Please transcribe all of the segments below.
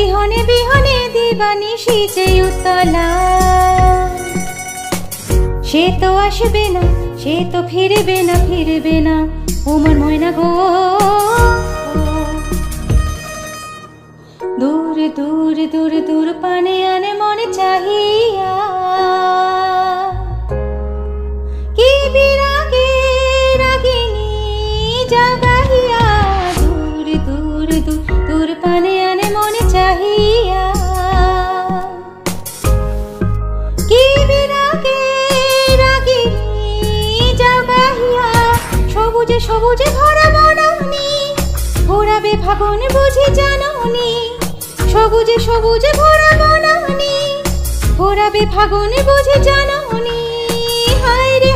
বিহনে বিহনে দিবানিশি যে উতলা, সে তো আসবে না, সে তো ফিরবে না, ফিরবে না ওমর ময়না গো। দূর দূর দূর দূর পানে আনে মনে চাহিয়া, কি বিরাগে রাগিনী জাগাইয়া। দূর দূর দূর দূর পানে আনে মনে চাহিয়া, কি বিরাগে রাগিনী জাগাইয়া। সবুজে সবুজে ভরা বনানী, ঘোরাবে ফাগুন বুঝি জাননি। সবুজে সবুজে ভরা বনানী, ঘোরাবে ফাগুন বুঝি জাননি। হায় রে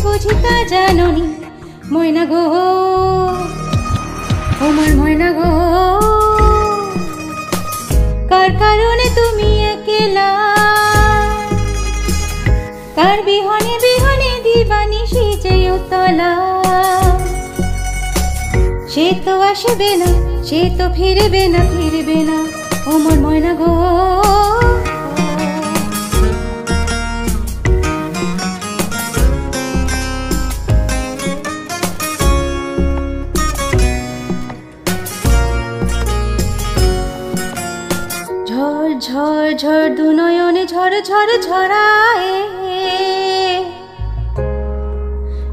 বুঝি তা জাননি ময়না গো, ওমর ময়না গো। কার কারণে তুমি একলা, কার বিহনে বিহনে দিবানিশি যে উতলা। সে তো আসবে না, সে তো ফিরবে না, ফিরবে না ওমর ময়না গো। ঝড় ঝড় ঝড় দু নয়নে ঝড় ঝড় ঝরায়,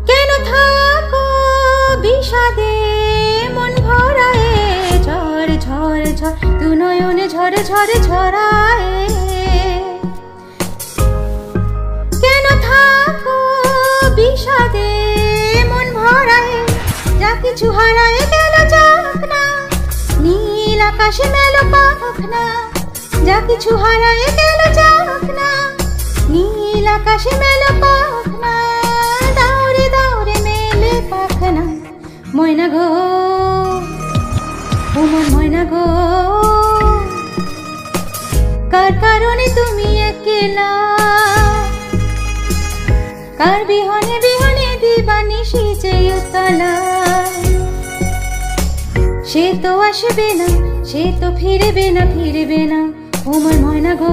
কেন থাকো বিষাদে মন ভরায়। ঝড় ঝড় ঝড় দু নয়নে ঝড় ঝড় ঝরায়, কেন থাকো বিষাদে মন ভরায়। যা কিছু হারায় গেল যাক না, নীল আকাশে মেলো পাখ না। যা কিছু হারায় গেল যাক না, নীল আকাশে মেলো পাখ না। দৌড়ে দৌড়ে মেলে পাখ না ময়না গো, ওমর ময়না গো। কার কারণে তুমি একলা, কার বিহনে বিহনে দিবানিশি যে উতলা। সে তো আসবে না, সে তো ফিরবে না, ফিরবে না ওমর ময়না গো।